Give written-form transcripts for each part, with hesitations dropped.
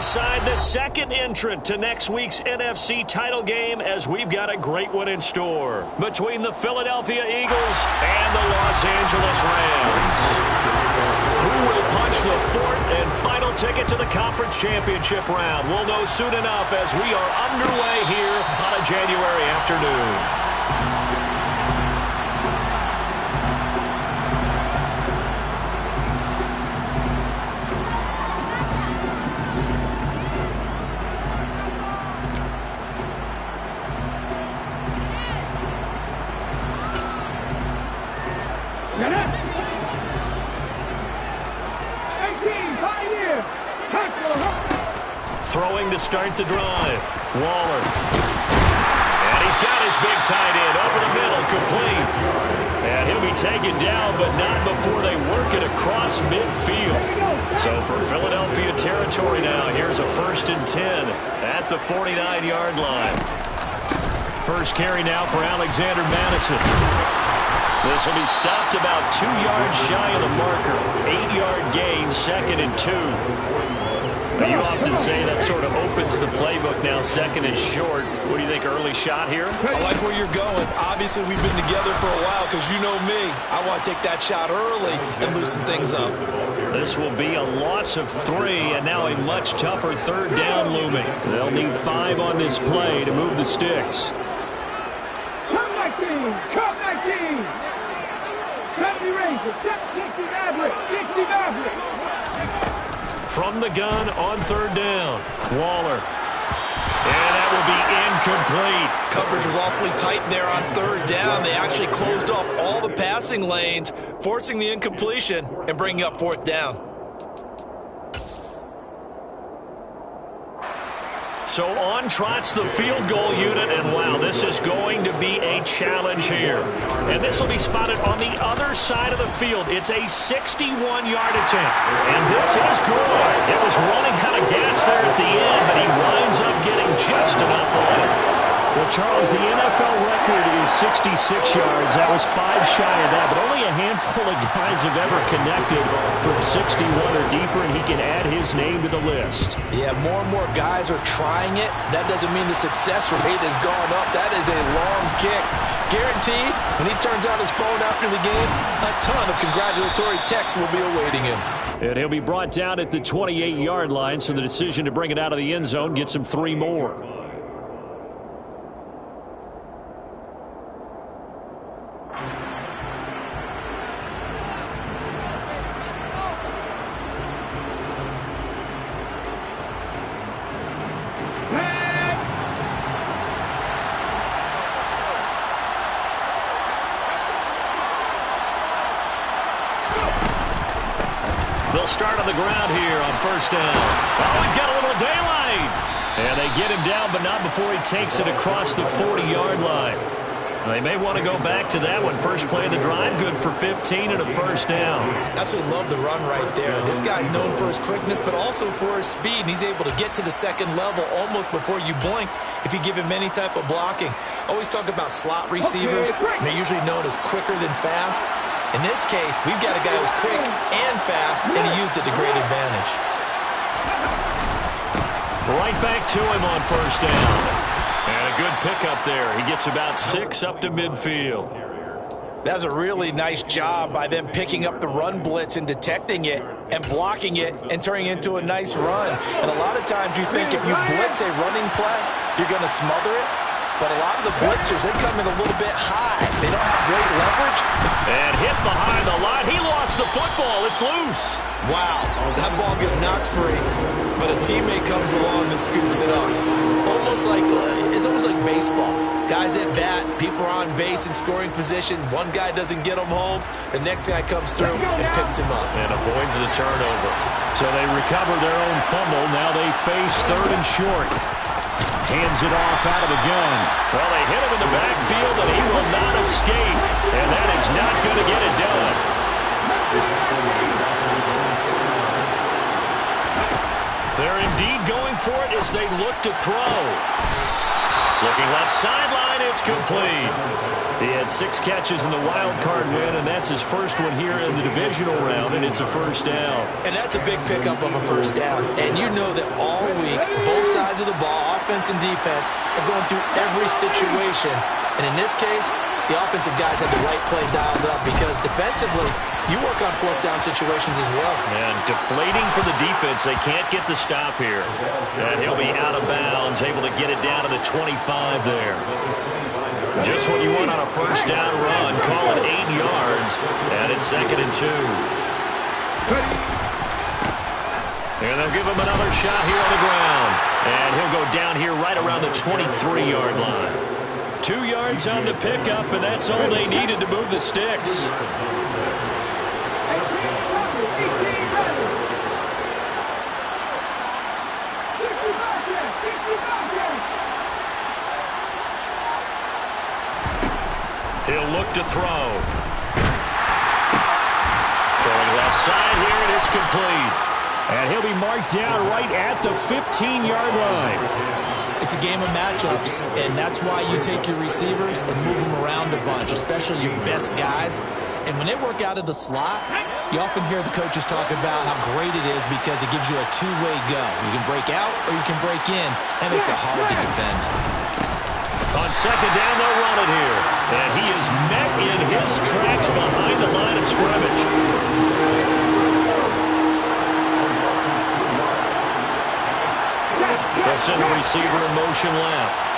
decide the second entrant to next week's NFC title game, as we've got a great one in store between the Philadelphia Eagles and the Los Angeles Rams. Who will punch the fourth and final ticket to the conference championship round? We'll know soon enough as we are underway here on a January afternoon. Throwing to start the drive. Waller. And he's got his big tight end over the middle, complete. And he'll be taken down, but not before they work it across midfield. So for Philadelphia territory now, here's a 1st and 10 at the 49-yard line. First carry now for Alexander Madison. This will be stopped about 2 yards shy of the marker. 8-yard gain, 2nd and 2. You often say that sort of opens the playbook now, 2nd and short. What do you think, early shot here? I like where you're going. Obviously, we've been together for a while because you know me. I want to take that shot early and loosen things up. This will be a loss of 3, and now a much tougher 3rd down looming. They'll need 5 on this play to move the sticks. Come back team! Come back team! 70 Rangers, 60 Maverick, 60 Maverick. From the gun on 3rd down. Waller. And that will be incomplete. Coverage was awfully tight there on 3rd down. They actually closed off all the passing lanes, forcing the incompletion and bringing up 4th down. So on trots the field goal unit, and wow, this is going to be a challenge here. And this will be spotted on the other side of the field. It's a 61-yard attempt, and this is good. It was running out of gas there at the end, but he winds up getting just enough on it. Well, Charles, the NFL record is 66 yards. That was 5 shy of that, but only a handful of guys have ever connected from 61 or deeper, and he can add his name to the list. Yeah, more and more guys are trying it. That doesn't mean the success rate has gone up. That is a long kick. Guaranteed, when he turns out his phone after the game, a ton of congratulatory texts will be awaiting him. And he'll be brought down at the 28-yard line, so the decision to bring it out of the end zone gets him 3 more. They'll start on the ground here on 1st down. Oh, he's got a little daylight. And they get him down, but not before he takes it across the 40-yard line. They may want to go back to that one. First play of the drive, good for 15 and a 1st down. Absolutely love the run right there. This guy's known for his quickness, but also for his speed. And he's able to get to the 2nd level almost before you blink if you give him any type of blocking. Always talk about slot receivers. They're usually known as quicker than fast. In this case, we've got a guy who's quick and fast, and he used it to great advantage. Right back to him on 1st down. And a good pickup there. He gets about 6 up to midfield. That's a really nice job by them picking up the run blitz and detecting it and blocking it and turning it into a nice run. And a lot of times you think if you blitz a running play, you're going to smother it. But a lot of the blitzers, they come in a little bit high. They don't have great leverage. And hit behind the line. He lost the football. It's loose. Wow, that ball gets knocked free, but a teammate comes along and scoops it up. It's almost like baseball. Guys at bat, people are on base in scoring position. One guy doesn't get him home. The next guy comes through and picks him up. And avoids the turnover. So they recover their own fumble. Now they face 3rd and short. Hands it off out of the gun. Well, they hit him in the backfield, and he will not escape. And that is not going to get it done. They're indeed going for it as they look to throw. Looking left sideline, it's complete. He had 6 catches in the wild card win, and that's his first one here in the divisional round, and it's a first down. And that's a big pickup of a first down. And you know that all week, both sides of the ball, offense and defense, are going through every situation. And in this case, the offensive guys had the right play dialed up because defensively, you work on fourth down situations as well. And deflating for the defense. They can't get the stop here. And he'll be out of bounds, able to get it down to the 25 there. Just what you want on a first down run. Call it 8 yards. And it's 2nd and 2. And they'll give him another shot here on the ground. And he'll go down here right around the 23-yard line. 2 yards on the pickup, and that's all they needed to move the sticks. He'll look to throw. Throwing left side here, and it's complete. And he'll be marked down right at the 15-yard line. It's a game of matchups, and that's why you take your receivers and move them around a bunch, especially your best guys. And when they work out of the slot, you often hear the coaches talk about how great it is because it gives you a two-way go. You can break out or you can break in. That makes it hard to defend. On 2nd down, they'll run it here. And he is met in his tracks behind the line of scrimmage. They'll send the receiver in motion left.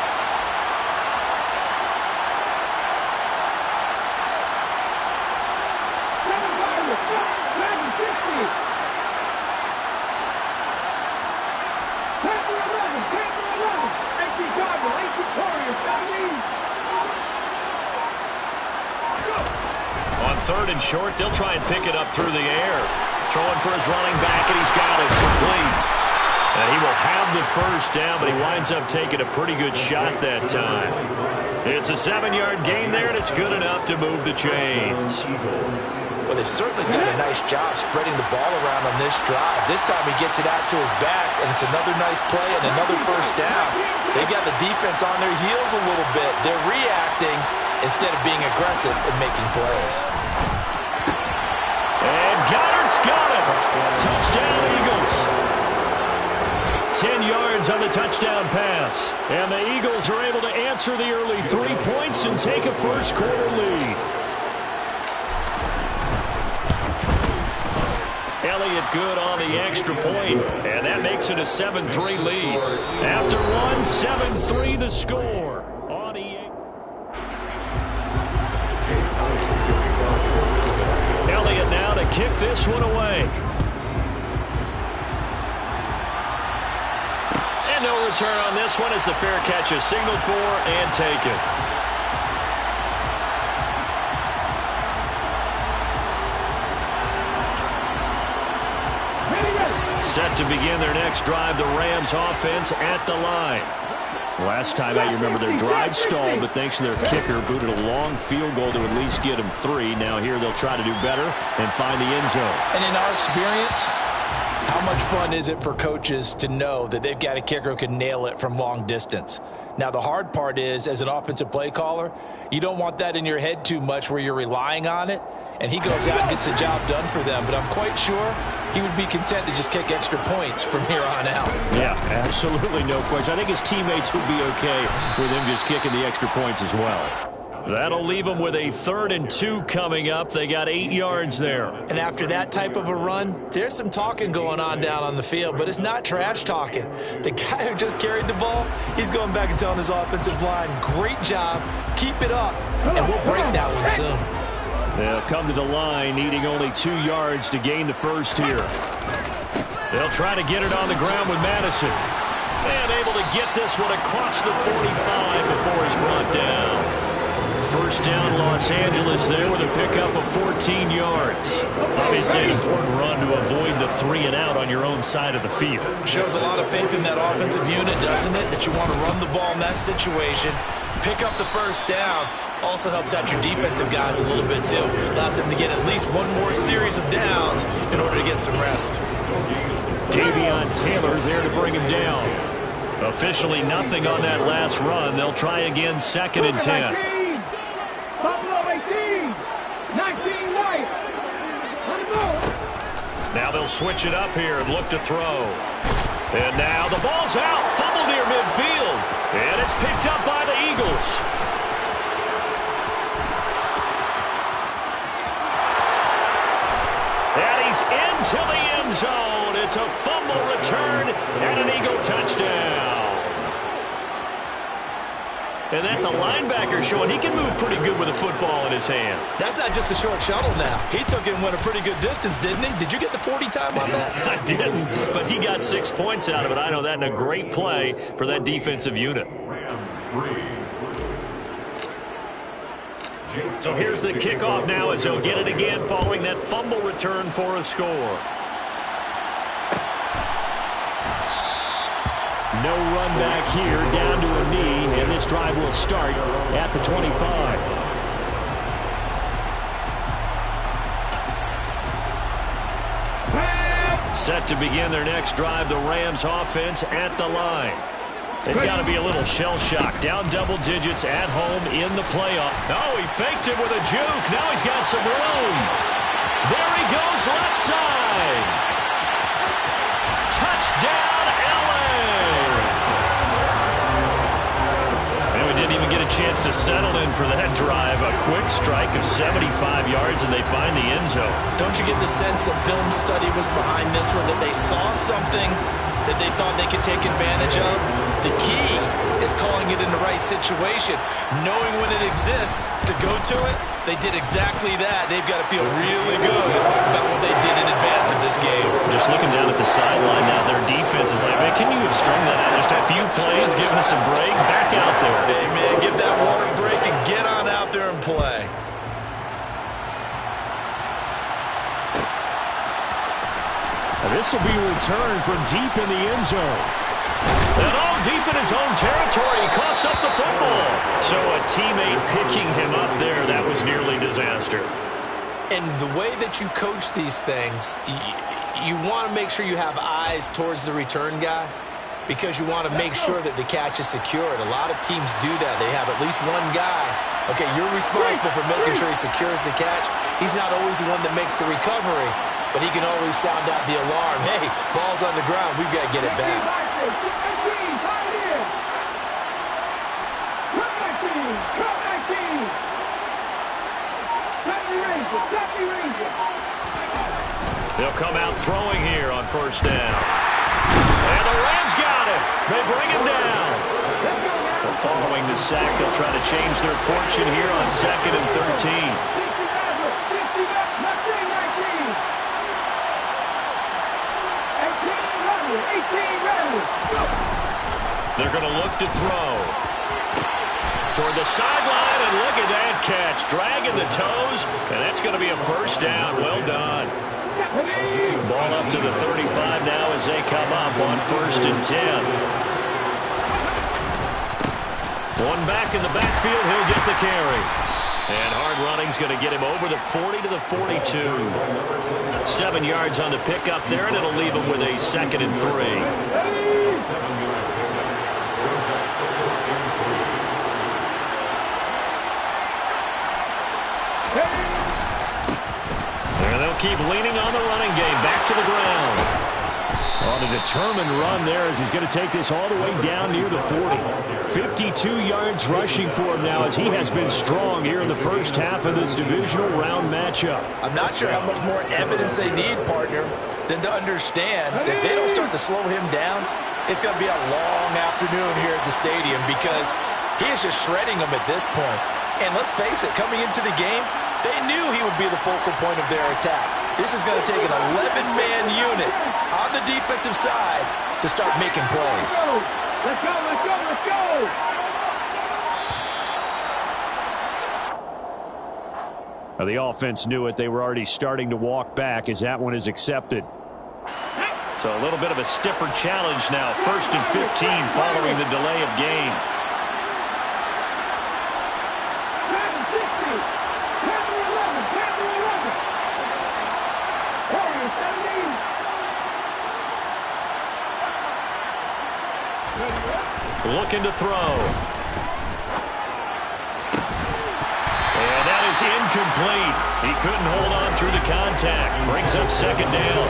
On 3rd and short, they'll try and pick it up through the air. Throwing for his running back, and he's got it complete. And he will have the first down, but he winds up taking a pretty good shot that time. It's a 7-yard gain there, and it's good enough to move the chains. Well, they've certainly done a nice job spreading the ball around on this drive. This time he gets it out to his back, and it's another nice play and another first down. They've got the defense on their heels a little bit. They're reacting instead of being aggressive and making plays. And Goddard's got it. Touchdown, Eagles. 10 yards on the touchdown pass. And the Eagles are able to answer the early 3 points and take a first-quarter lead. Elliott good on the extra point, and that makes it a 7-3 lead. After one, 7-3 the score. On the Elliott now to kick this one away. And no return on this one as the fair catch is signaled for and taken. Set to begin their next drive, the Rams offense at the line. Last time out, you remember their drive stalled, but thanks to their kicker, booted a long field goal to at least get them 3. Now here they'll try to do better and find the end zone. And in our experience, how much fun is it for coaches to know that they've got a kicker who can nail it from long distance? Now, the hard part is, as an offensive play caller, you don't want that in your head too much where you're relying on it, and he goes out and gets the job done for them. But I'm quite sure he would be content to just kick extra points from here on out. Yeah, absolutely no question. I think his teammates would be okay with him just kicking the extra points as well. That'll leave them with a 3rd and 2 coming up. They got 8 yards there. And after that type of a run, there's some talking going on down on the field, but it's not trash talking. The guy who just carried the ball, he's going back and telling his offensive line, great job, keep it up, and we'll break that one soon. They'll come to the line, needing only 2 yards to gain the first here. They'll try to get it on the ground with Madison. And able to get this one across the 45 before he's brought down. First down, Los Angeles there with a pickup of 14 yards. Obviously an important run to avoid the 3 and out on your own side of the field. Shows a lot of faith in that offensive unit, doesn't it? That you want to run the ball in that situation, pick up the first down. Also helps out your defensive guys a little bit too. Allows them to get at least one more series of downs in order to get some rest. Davion Taylor there to bring him down. Officially nothing on that last run. They'll try again, 2nd and 10. Buffalo 18. 19 right. On the move. Now they'll switch it up here and look to throw. And now the ball's out. Fumble near midfield. And it's picked up by the Eagles. And he's into the end zone. It's a fumble return and an Eagle touchdown. And that's a linebacker showing he can move pretty good with a football in his hand. That's not just a short shuttle now. He took it and went a pretty good distance, didn't he? Did you get the 40 time on that? I didn't, but he got 6 points out of it. I know that, and a great play for that defensive unit. So here's the kickoff now as he'll get it again following that fumble return for a score. No run back here, down to a knee, and this drive will start at the 25. Set to begin their next drive, the Rams offense at the line. They've got to be a little shell-shocked. Down double digits at home in the playoff. Oh, he faked it with a juke. Now he's got some room. There he goes, left side. Touchdown, LA. And we didn't even get a chance to settle in for that drive. A quick strike of 75 yards, and they find the end zone. Don't you get the sense that film study was behind this one, that they saw something that they thought they could take advantage of? The key is calling it in the right situation, knowing when it exists to go to it. They did exactly that. They've got to feel really good about what they did in advance of this game. Just looking down at the sideline now, their defense is like, man, can you have strung that out just a few plays, giving us a break? Back out there. Hey, man, give that water break and get on out there and play. This will be a return from deep in the end zone. And all deep in his own territory, he coughs up the football. So a teammate picking him up there, that was nearly disaster. And the way that you coach these things, you want to make sure you have eyes towards the return guy because you want to make sure that the catch is secured. A lot of teams do that. They have at least one guy. Okay, you're responsible for making sure he secures the catch. He's not always the one that makes the recovery, but he can always sound out the alarm. Hey, ball's on the ground. We've got to get it back. They'll come out throwing here on first down. And the Rams got it. They bring him down. But following the sack, they'll try to change their fortune here on 2nd and 13. They're going to look to throw. Toward the sideline, and look at that catch. Dragging the toes, and that's going to be a first down. Well done. Ball up to the 35 now as they come up on 1st and 10. One back in the backfield, he'll get the carry. And hard running's going to get him over the 40 to the 42. 7 yards on the pickup there, and it'll leave him with a 2nd and 3. And they'll keep leaning on the running game. Back to the ground. On a determined run there as he's going to take this all the way down near the 40. 52 yards rushing for him now as he has been strong here in the first half of this divisional round matchup. I'm not sure how much more evidence they need, partner, than to understand that if they don't start to slow him down, it's going to be a long afternoon here at the stadium because he is just shredding them at this point. And let's face it, coming into the game, they knew he would be the focal point of their attack. This is going to take an 11-man unit on the defensive side to start making plays. Let's go, let's go, let's go! Well, the offense knew it. They were already starting to walk back as that one is accepted. So a little bit of a stiffer challenge now. 1st and 15 following the delay of game. Looking to throw. And that is incomplete. He couldn't hold on through the contact. Brings up second down.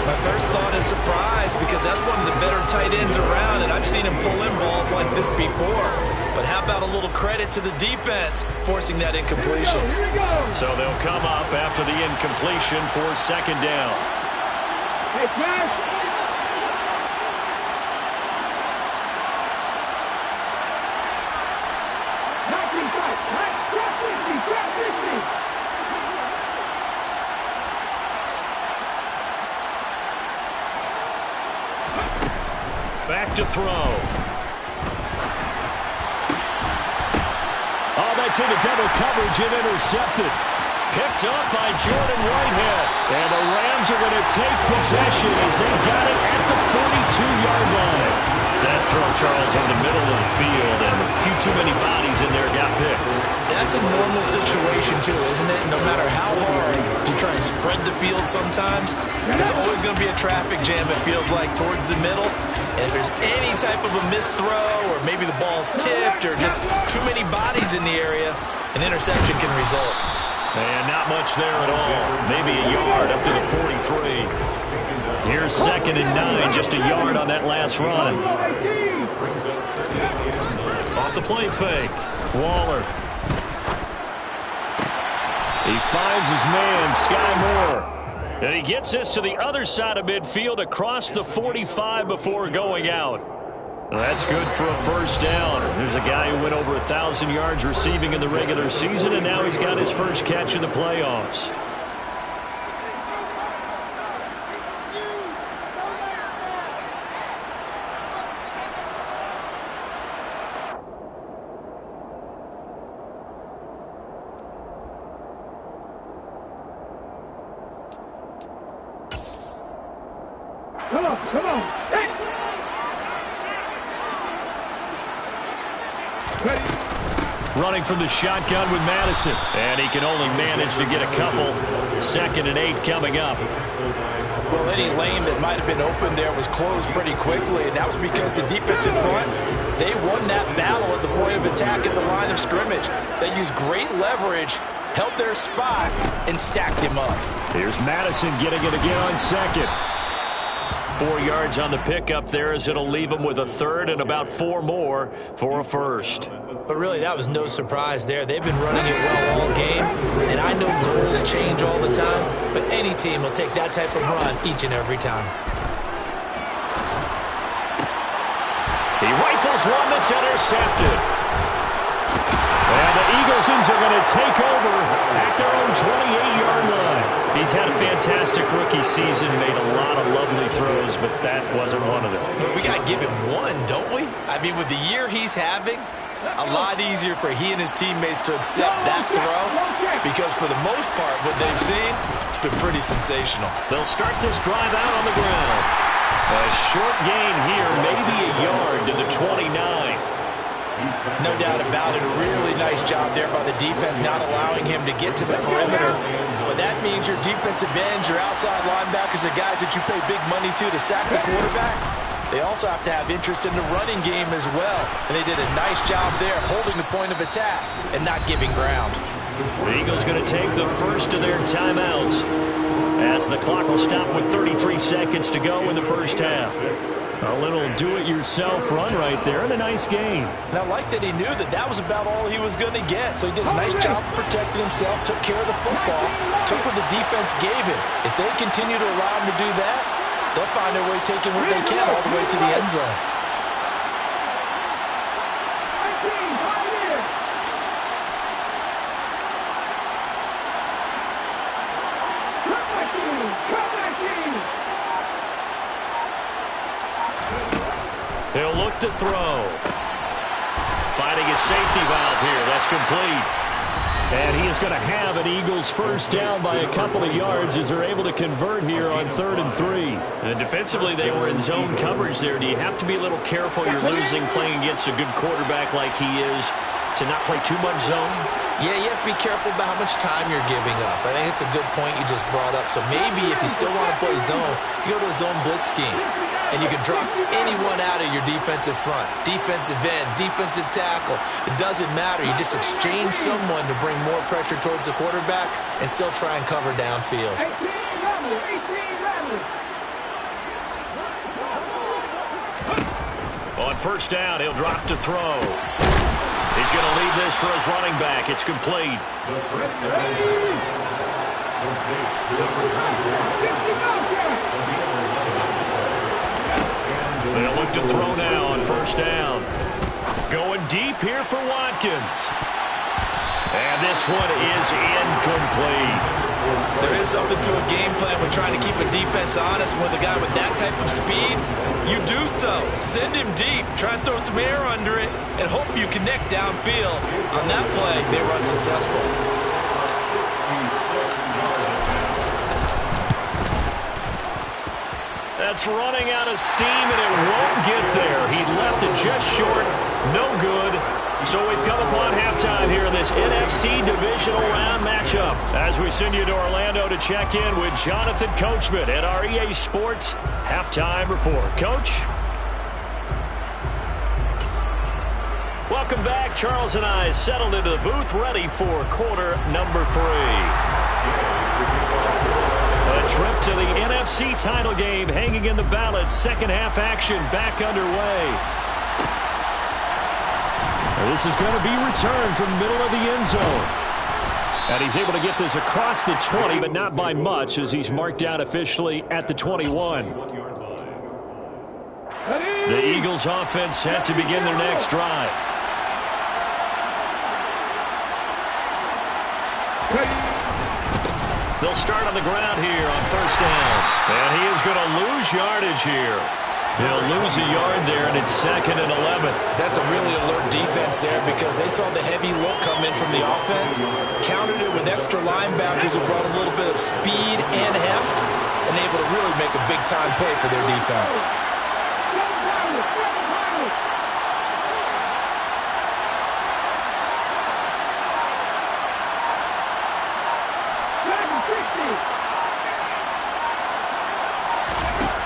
My first thought is surprise because that's one of the better tight ends around, and I've seen him pull in balls like this before. But how about a little credit to the defense forcing that incompletion? So they'll come up after the incompletion for second down. Hey, Cash. Back to throw. Oh, that's into double coverage and intercepted. Picked up by Jordan Whitehead. And the Rams are going to take possession as they got it at the 42-yard line. That throw, Charles, on the middle of the field, and a few too many bodies in there got picked. That's a normal situation, too, isn't it? No matter how hard you try and spread the field sometimes, there's always going to be a traffic jam, it feels like, towards the middle. And if there's any type of a missed throw or maybe the ball's tipped or just too many bodies in the area, an interception can result. And not much there at all. Maybe a yard up to the 43. Here's second and 9, just a yard on that last run. Off the play fake. Waller. He finds his man, Sky Moore. And he gets this to the other side of midfield across the 45 before going out. Well, that's good for a first down. There's a guy who went over 1,000 yards receiving in the regular season, and now he's got his first catch in the playoffs. Come on. Hey. Running from the shotgun with Madison. And he can only manage to get a couple. 2nd and 8 coming up. Well, any lane that might have been open there was closed pretty quickly, and that was because the defense in front, they won that battle at the point of attack at the line of scrimmage. They used great leverage, held their spot, and stacked him up. Here's Madison getting it again on second. 4 yards on the pickup there as it'll leave him with a third and about 4 more for a first. But really, that was no surprise there. They've been running it well all game, and I know goals change all the time, but any team will take that type of run each and every time. He rifles one that's intercepted. And the Eaglesons are going to take over at their own 28-yard line. He's had a fantastic rookie season, made a lot of lovely throws, but that wasn't one of them. We got to give him one, don't we? I mean, with the year he's having, a lot easier for he and his teammates to accept that throw because for the most part, what they've seen, it's been pretty sensational. They'll start this drive out on the ground. A short gain here, maybe a yard to the 29. No doubt about it. A really nice job there by the defense, not allowing him to get to the perimeter. But that means your defensive ends, your outside linebackers, the guys that you pay big money to sack the quarterback, they also have to have interest in the running game as well. And they did a nice job there holding the point of attack and not giving ground. The Eagles going to take the first of their timeouts as the clock will stop with 33 seconds to go in the first half. A little do-it-yourself run right there and a nice game. And I like that he knew that that was about all he was going to get. So he did a nice job protecting himself, took care of the football, took what the defense gave him. If they continue to allow him to do that, they'll find their way taking what they can all the way to the end zone. He'll look to throw. Finding his safety valve here. That's complete. And he is going to have an Eagles first down by a couple of yards as they're able to convert here on 3rd and 3. And defensively, they were in zone coverage there. Do you have to be a little careful? You're losing playing against a good quarterback like he is to not play too much zone? Yeah, you have to be careful about how much time you're giving up. I think it's a good point you just brought up. So maybe if you still want to play zone, you go to a zone blitz scheme. and you can drop anyone out of your defensive front. Defensive end, defensive tackle. It doesn't matter. You just exchange someone to bring more pressure towards the quarterback and still try and cover downfield. 18 level. On first down, he'll drop to throw. He's going to leave this for his running back. It's complete. They'll look to throw now on first down. Going deep here for Watkins. And this one is incomplete. There is something to a game plan when trying to keep a defense honest. With a guy with that type of speed, you do so. Send him deep. Try and throw some air under it and hope you connect downfield. On that play, they were unsuccessful. That's running out of steam, and it won't get there. He left it just short. No good. So we've come upon halftime here in this NFC Divisional Round matchup. As we send you to Orlando to check in with Jonathan Coachman at our EA Sports Halftime Report. Coach? Welcome back. Charles and I settled into the booth, ready for quarter number 3. A trip to the NFC title game hanging in the balance. Second half action back underway. This is going to be returned from the middle of the end zone. And he's able to get this across the 20, but not by much, as he's marked down officially at the 21. The Eagles offense set to begin their next drive. They'll start on the ground here on first down. And he is going to lose yardage here. He'll lose a yard there, and it's 2nd and 11. That's a really alert defense there because they saw the heavy look come in from the offense, countered it with extra linebackers who brought a little bit of speed and heft, and able to really make a big-time play for their defense.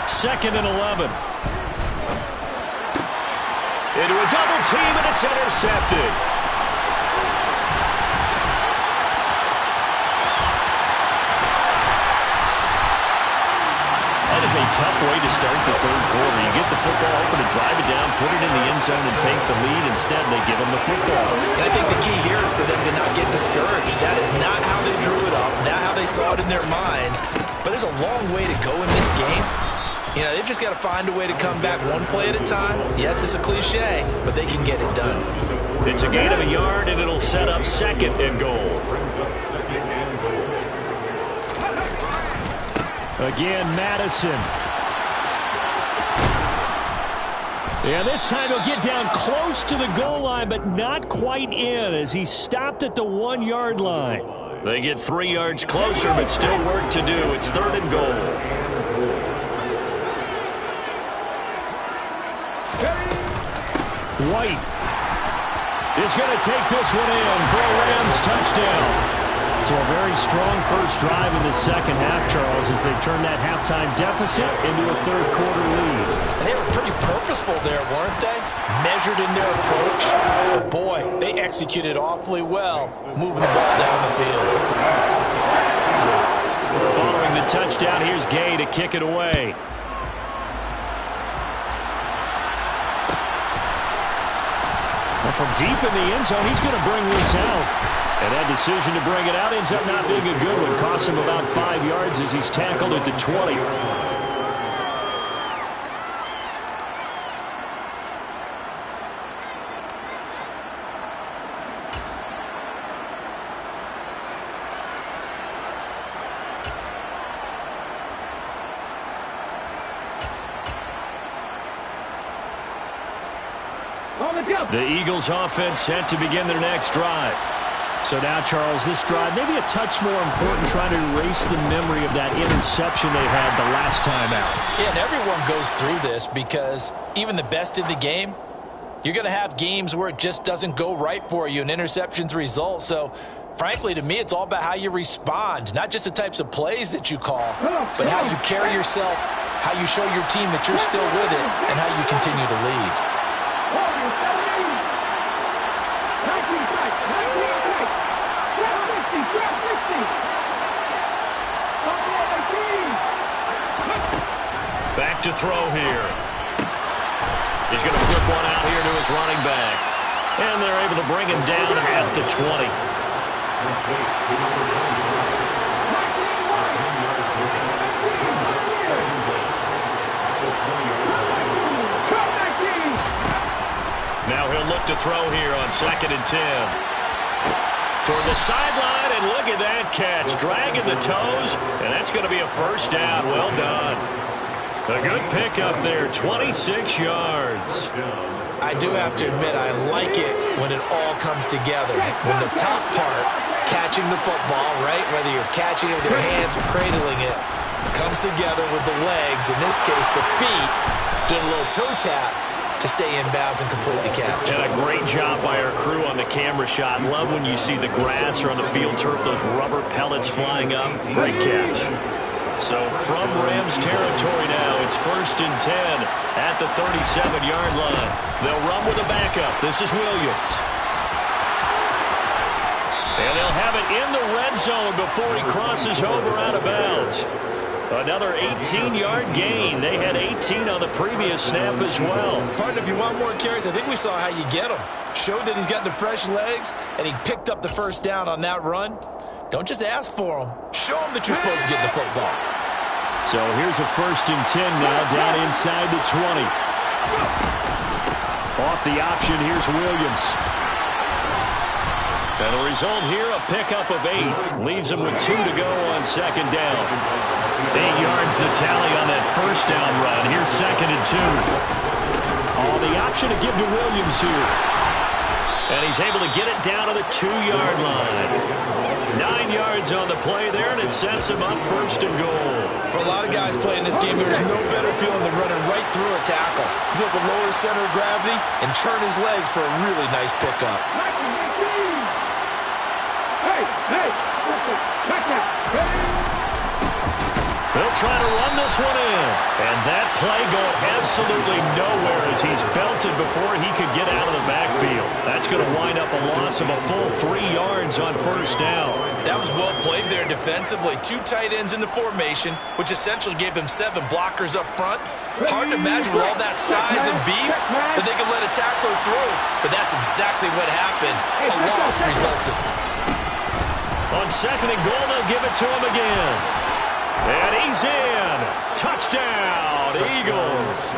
Second and 11. Into a double team, and it's intercepted. That is a tough way to start the third quarter. You get the football open and drive it down, put it in the end zone, and take the lead. Instead, they give them the football. And I think the key here is for them to not get discouraged. That is not how they drew it up, not how they saw it in their minds. But there's a long way to go in this game. You know, they've just got to find a way to come back one play at a time. Yes, it's a cliche, but they can get it done. It's a gain of a yard, and it'll set up 2nd and goal. Again, Madison. Yeah, this time he'll get down close to the goal line, but not quite in as he stopped at the 1-yard line. They get 3 yards closer, but still work to do. It's 3rd and goal. White is going to take this one in for a Rams touchdown. So a very strong first drive in the second half, Charles, as they turn that halftime deficit into a third quarter lead. And they were pretty purposeful there, weren't they? Measured in their approach. But boy, they executed awfully well, moving the ball down the field. Following the touchdown, here's Gay to kick it away. From deep in the end zone, he's going to bring this out. And that decision to bring it out ends up not being a good one. Costs him about 5 yards as he's tackled at the 20. The Eagles offense set to begin their next drive. So now, Charles, this drive maybe a touch more important, trying to erase the memory of that interception they had the last time out. Yeah, and everyone goes through this because even the best in the game, you're going to have games where it just doesn't go right for you and interceptions result. So, frankly, to me, it's all about how you respond, not just the types of plays that you call, but how you carry yourself how you show your team that you're still with it, and how you continue to lead. Back to throw here. He's going to flip one out here to his running back. And they're able to bring him down at the 20. Now he'll look to throw here on 2nd and 10. Toward the sideline, and look at that catch. Dragging the toes, and that's going to be a first down. Well done. A good pickup there, 26 yards. I do have to admit, I like it when it all comes together. When the top part, catching the football, right, whether you're catching it with your hands or cradling it, comes together with the legs, in this case the feet, doing a little toe tap to stay in bounds and complete the catch. And a great job by our crew on the camera shot. Love when you see the grass or on the field turf, those rubber pellets flying up. Great catch. So from Rams territory now, it's 1st and 10 at the 37-yard line. They'll run with a backup. This is Williams. And they'll have it in the red zone before he crosses over out of bounds. Another 18-yard gain. They had 18 on the previous snap as well. Partner, if you want more carries, I think we saw how you get him. Showed that he's got the fresh legs, and he picked up the first down on that run. Don't just ask for him. Show him that you're supposed to get the football. So here's a 1st and 10 now, down inside the 20. Off the option, here's Williams. And the result here, a pickup of 8. Leaves him with 2 to go on 2nd down. 8 yards the tally on that first down run. Here's 2nd and 2. Oh, the option to give to Williams here. And he's able to get it down to the 2-yard line. 9 yards on the play there, and it sets him up 1st and goal. For a lot of guys playing this game, there's no better feeling than running right through a tackle. He's able to lower his center of gravity and churn his legs for a really nice pickup. They'll try to run this one in. And that play going absolutely nowhere as he's belted before he could get out of the backfield. That's going to wind up a loss of a full 3 yards on 1st down. That was well played there defensively. 2 tight ends in the formation, which essentially gave him 7 blockers up front. Hard to imagine with all that size and beef that they could let a tackler through. But that's exactly what happened. A loss resulted. On 2nd and goal, they'll give it to him again. And he's in. Touchdown, Eagles.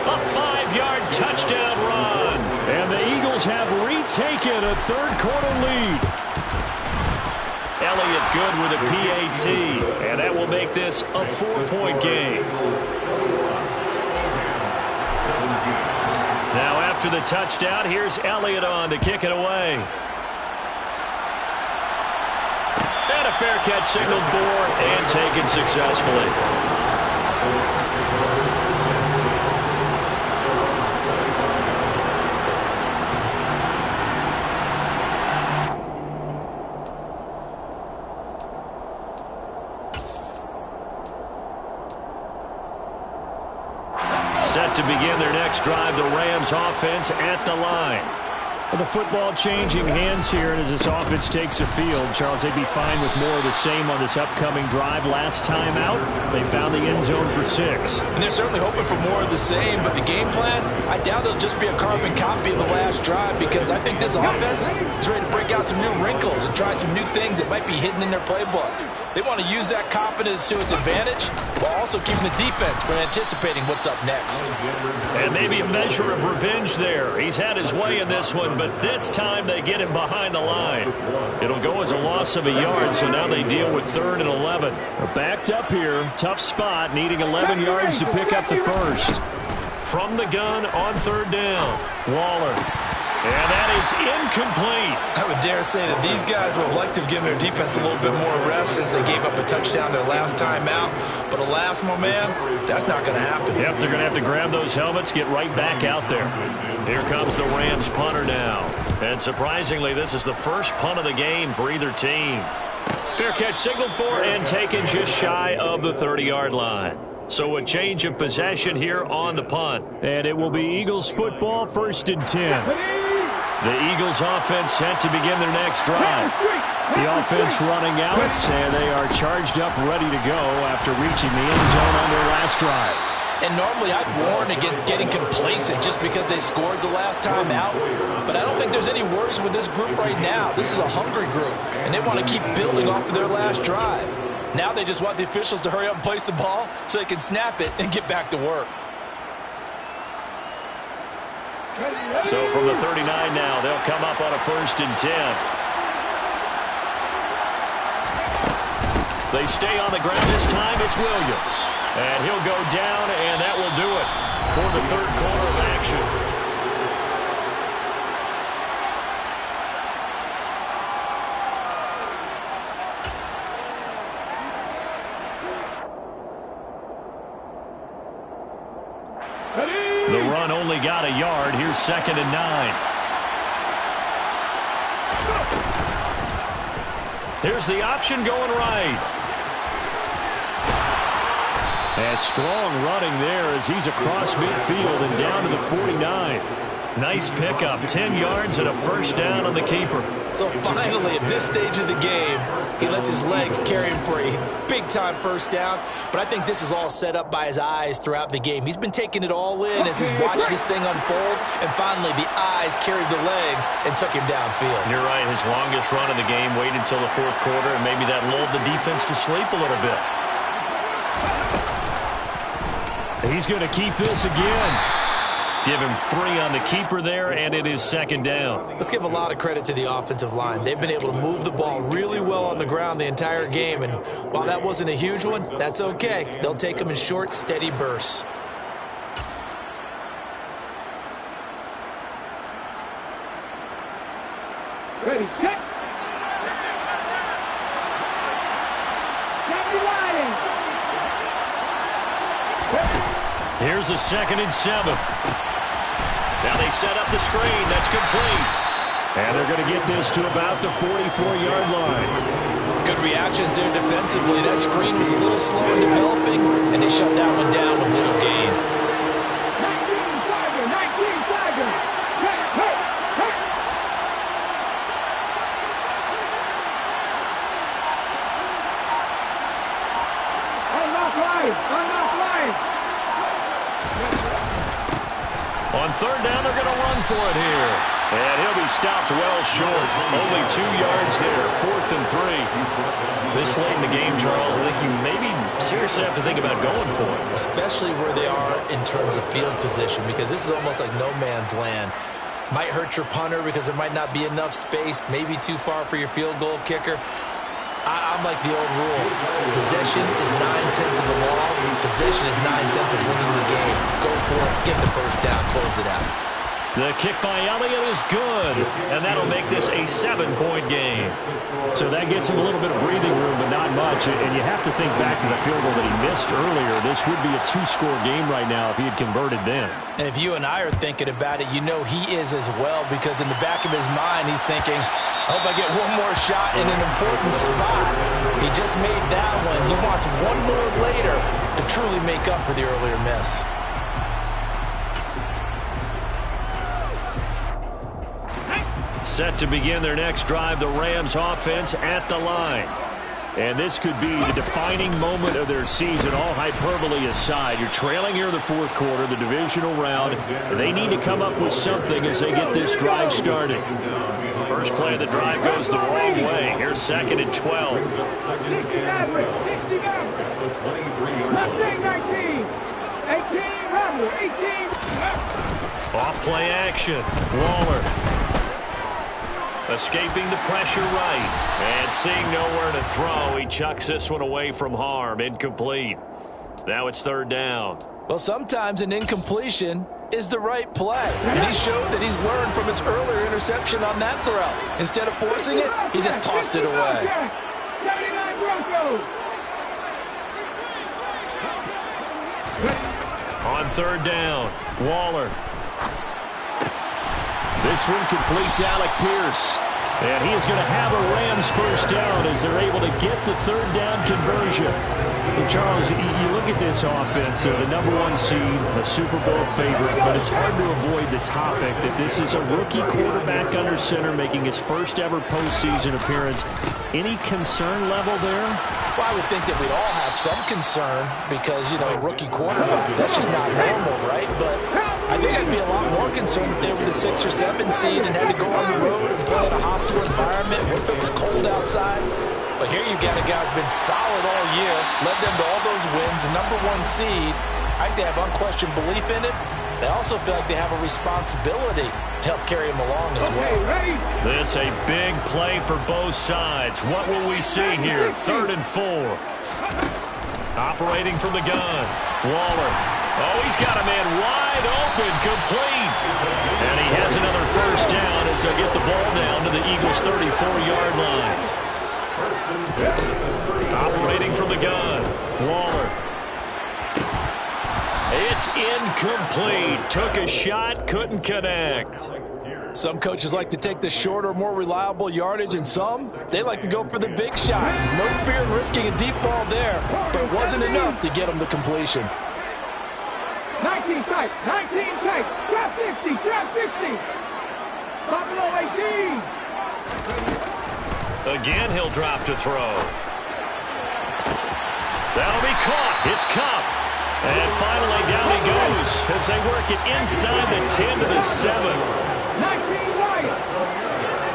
A 5-yard touchdown run. And the Eagles have retaken a 3rd-quarter lead. Elliott good with a PAT. And that will make this a 4-point game. Now after the touchdown, here's Elliott on to kick it away. And a fair catch signaled for and taken successfully. Set to begin their next drive, the Rams offense at the line. Well, the football changing hands here, and as this offense takes the field, Charles, they'd be fine with more of the same on this upcoming drive. Last time out, they found the end zone for 6. And they're certainly hoping for more of the same, but the game plan, I doubt it'll just be a carbon copy of the last drive, because I think this offense is ready to break out some new wrinkles and try some new things that might be hidden in their playbook. They want to use that confidence to its advantage while also keeping the defense from anticipating what's up next. And maybe a measure of revenge there. He's had his way in this one, but this time they get him behind the line. It'll go as a loss of a yard, so now they deal with 3rd and 11. They're backed up here. Tough spot, needing 11 yards to pick up the first. From the gun on 3rd down, Waller. And that is incomplete. I would dare say that these guys would have liked to have given their defense a little bit more rest since they gave up a touchdown their last time out. But alas, my man, that's not going to happen. Yep, they're going to have to grab those helmets, get right back out there. Here comes the Rams punter now. And surprisingly, this is the first punt of the game for either team. Fair catch signaled for and taken just shy of the 30-yard line. So a change of possession here on the punt. And it will be Eagles football, 1st and 10. The Eagles offense set to begin their next drive. The offense running out, and they are charged up, ready to go after reaching the end zone on their last drive. And normally I'd warn against getting complacent just because they scored the last time out. But I don't think there's any worries with this group right now. This is a hungry group, and they want to keep building off of their last drive. Now they just want the officials to hurry up and place the ball so they can snap it and get back to work. So from the 39 now, they'll come up on a 1st and 10. They stay on the ground this time. It's Williams. And he'll go down, and that will do it for the 3rd quarter of action. The run only got a yard. Here's 2nd and 9. Here's the option going right. And strong running there as he's across midfield and down to the 49. Nice pickup. 10 yards and a 1st down on the keeper. So finally, at this stage of the game, he lets his legs carry him for a big-time 1st down. But I think this is all set up by his eyes throughout the game. He's been taking it all in as he's watched this thing unfold. And finally, the eyes carried the legs and took him downfield. You're right. His longest run of the game waited until the 4th quarter, and maybe that lulled the defense to sleep a little bit. He's going to keep this again. Give him 3 on the keeper there, and it is 2nd down. Let's give a lot of credit to the offensive line. They've been able to move the ball really well on the ground the entire game, and while that wasn't a huge one, that's okay. They'll take them in short, steady bursts. Ready, set. Here's a 2nd and 7. Now they set up the screen. That's complete. And they're going to get this to about the 44-yard line. Good reactions there defensively. That screen was a little slow in developing, and they shut that one down with little gain. 19 Tiger, 19 Tiger. Hey, hey, hey. Unlock line, unlock line. On 3rd down, they're going to run for it here. And he'll be stopped well short. Only 2 yards there. 4th and 3. This late in the game, Charles, I think you maybe seriously have to think about going for it. Especially where they are in terms of field position, because this is almost like no man's land. Might hurt your punter because there might not be enough space, maybe too far for your field goal kicker. I'm like the old rule. Possession is 9/10 of the law. Possession is 9/10 of winning the game. Go for it. Get the 1st down. Close it out. The kick by Elliott is good, and that'll make this a 7-point game. So that gets him a little bit of breathing room, but not much. And you have to think back to the field goal that he missed earlier. This would be a 2-score game right now if he had converted then. And if you and I are thinking about it, you know he is as well, because in the back of his mind, he's thinking, I hope I get one more shot in an important spot. He just made that one. He wants one more later to truly make up for the earlier miss. Set to begin their next drive, the Rams offense at the line. And this could be the defining moment of their season, all hyperbole aside. You're trailing here in the 4th quarter, the divisional round. And they need to come up with something as they get this drive started. First play of the drive goes the wrong way. Here's 2nd and 12. 16 average, 16 average. 19, 18 rebel, 18. Off play action. Waller. Escaping the pressure right. And seeing nowhere to throw, he chucks this one away from harm. Incomplete. Now it's 3rd down. Well, sometimes an incompletion is the right play. And he showed that he's learned from his earlier interception on that throw. Instead of forcing it, he just tossed it away. 79 Broncos. On 3rd down, Waller. This one completes Alec Pierce. And he is going to have a Rams first down as they're able to get the third down conversion. And Charles, you look at this offense, the #1 seed, a Super Bowl favorite, but it's hard to avoid the topic that this is a rookie quarterback under center making his first ever postseason appearance. Any concern level there? Well, I would think that we'd all have some concern because, you know, rookie quarterback, that's just not normal, right? But I think I'd be a lot more concerned if they were the 6 or 7 seed and had to go on the road and play in a hostile environment. What if it was cold outside? But here you got a guy who's been solid all year, led them to all those wins, #1 seed. I think they have unquestioned belief in it. They also feel like they have a responsibility to help carry him along as well. This a big play for both sides. What will we see here? 3rd and 4. Operating from the gun. Waller. Oh, he's got a man wide open, complete. And he has another first down as they get the ball down to the Eagles' 34-yard line. Operating from the gun. Waller. It's incomplete. Took a shot, couldn't connect. Some coaches like to take the shorter, more reliable yardage, and some, they like to go for the big shot. No fear in risking a deep ball there, but it wasn't enough to get them the completion. 19 tight, 19 tight, trap 50, trap 50. Buffalo 18. Again, he'll drop to throw. That'll be caught. It's Cup. And finally, down he goes as they work it inside the 10 to the 7. 19 Lions,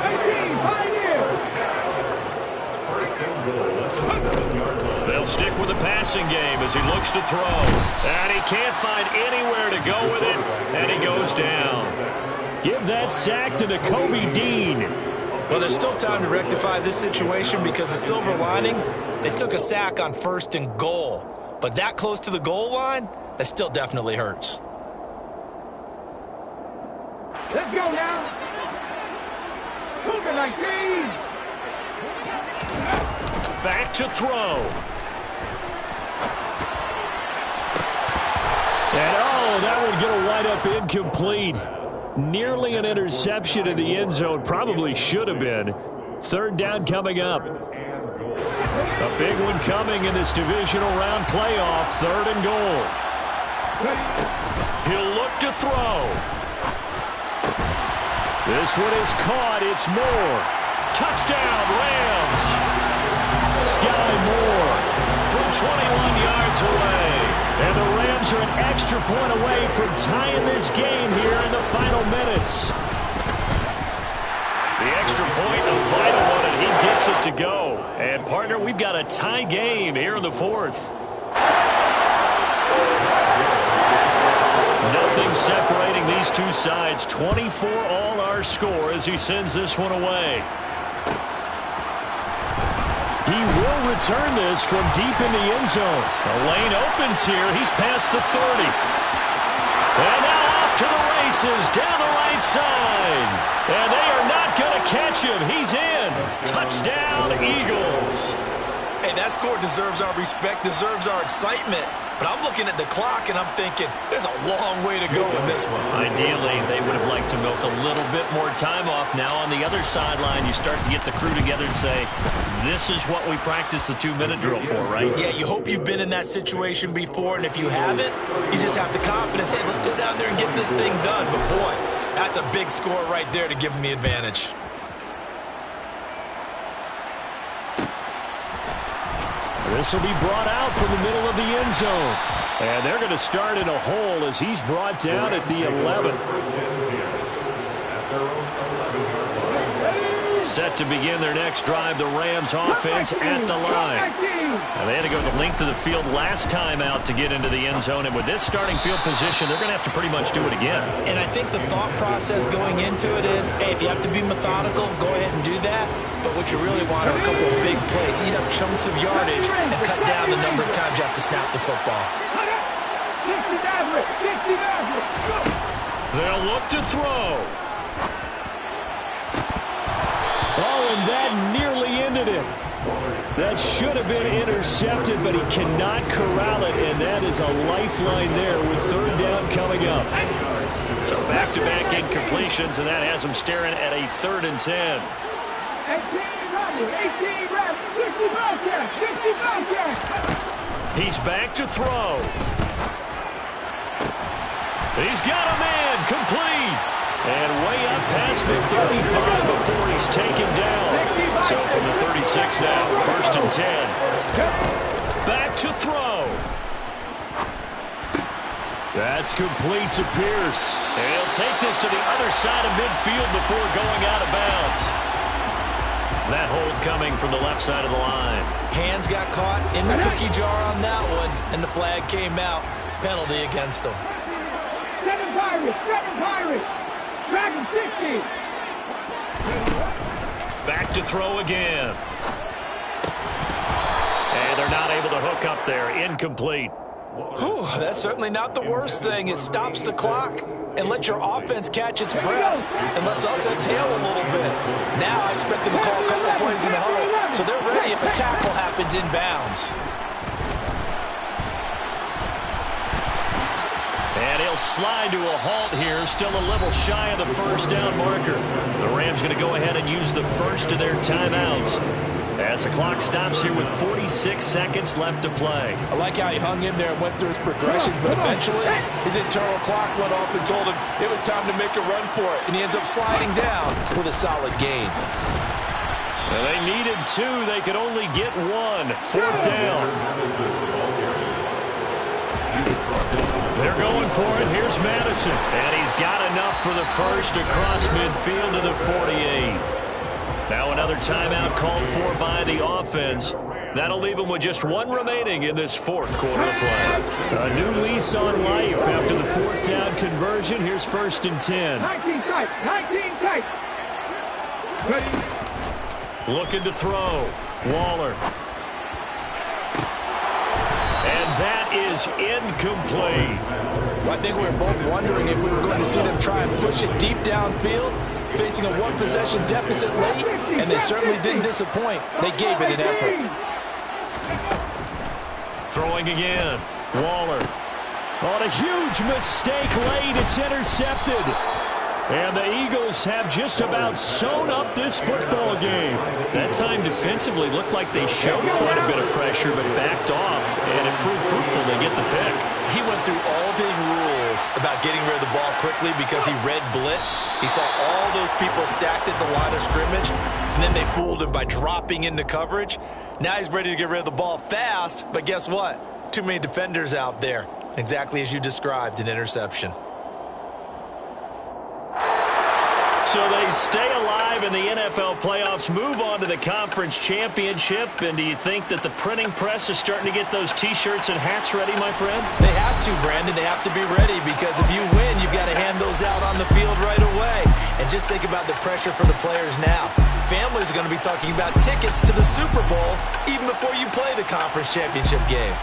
18 Pioneers. They'll stick with the passing game as he looks to throw. And he can't find anywhere to go with it, and he goes down. Give that sack to Nakobe Dean. Well, there's still time to rectify this situation because the silver lining, they took a sack on 1st and goal. But that close to the goal line, that still definitely hurts. Let's go now. Cougar 19. Back to throw. And oh, that would get a wide up incomplete. Nearly an interception in the end zone. Probably should have been. 3rd down coming up. A big one coming in this divisional round playoff. 3rd and goal. He'll look to throw. This one is caught. It's Moore. Touchdown, Rams. Sky Moore from 21 yards away. And the Rams are an extra point away from tying this game here in the final minutes. The extra point, a vital one, and he gets it to go. And, partner, we've got a tie game here in the 4th. Nothing separating these two sides. 24 all our score as he sends this one away. He will return this from deep in the end zone. The lane opens here. He's past the 30. And now off to the races down the right side. And they are not going to catch him. He's in. Touchdown, Eagles. Hey, that score deserves our respect, deserves our excitement. But I'm looking at the clock, and I'm thinking, there's a long way to go in this one. Ideally, they would have liked to milk a little bit more time off. Now on the other sideline, you start to get the crew together and say, this is what we practiced the 2-minute drill for, right? Yeah, you hope you've been in that situation before, and if you haven't, you just have the confidence, hey, let's go down there and get this thing done. But, boy, that's a big score right there to give them the advantage. This will be brought out from the middle of the end zone. And they're going to start in a hole as he's brought down at the 11. Set to begin their next drive, the Rams offense at the line. And they had to go the length of the field last time out to get into the end zone. And with this starting field position, they're going to have to pretty much do it again. And I think the thought process going into it is, hey, if you have to be methodical, go ahead and do that. But what you really want are a couple of big plays. Eat up chunks of yardage and cut down the number of times you have to snap the football. They'll look to throw. Oh, and that nearly ended it. That should have been intercepted, but he cannot corral it, and that is a lifeline there with 3rd down coming up. So back-to-back incompletions, and that has him staring at a 3rd and 10. He's back to throw. He's got a man, complete. And way up past the 35 before he's taken down. So from the 36 now, 1st and 10. Back to throw. That's complete to Pierce. And he'll take this to the other side of midfield before going out of bounds. That hold coming from the left side of the line. Hands got caught in the cookie jar on that one, and the flag came out. Penalty against him. 7 Pirates. Dragon 60. Back to throw again. And they're not able to hook up there. Incomplete. Whew, that's certainly not the worst thing. It stops the clock and lets your offense catch its breath and lets us exhale a little bit. Now I expect them to call a couple of plays in the huddle, so they're ready if a tackle happens inbounds. And he'll slide to a halt here, still a little shy of the first down marker. The Rams going to go ahead and use the first of their timeouts as the clock stops here with 46 seconds left to play. I like how he hung in there and went through his progressions, but eventually his internal clock went off and told him it was time to make a run for it, and he ends up sliding down with a solid gain. Well, they needed 2. They could only get 1. 4th down. They're going for it. Here's Madison. And he's got enough for the first across midfield to the 48. Now another timeout called for by the offense. That'll leave them with just 1 remaining in this 4th quarter of play. A new lease on life after the 4th down conversion. Here's 1st and 10. 19 tight. Looking to throw. Waller. And that is incomplete. Well, I think we were both wondering if we were going to see them try and push it deep downfield, facing a 1-possession deficit late, and they certainly didn't disappoint. They gave it an effort. Throwing again. Waller. On a huge mistake late. It's intercepted. And the Eagles have just about sewn up this football game. That time defensively looked like they showed quite a bit of pressure, but backed off, and it proved fruitful to get the pick. He went through all of his rules about getting rid of the ball quickly because he read blitz. He saw all those people stacked at the line of scrimmage, and then they fooled him by dropping into coverage. Now he's ready to get rid of the ball fast, but guess what? Too many defenders out there. Exactly as you described, an interception. So they stay alive in the NFL playoffs, move on to the conference championship. And do you think that the printing press is starting to get those T-shirts and hats ready, my friend? They have to, Brandon. They have to be ready because if you win, you've got to hand those out on the field right away. And just think about the pressure for the players now. Families are going to be talking about tickets to the Super Bowl even before you play the conference championship game.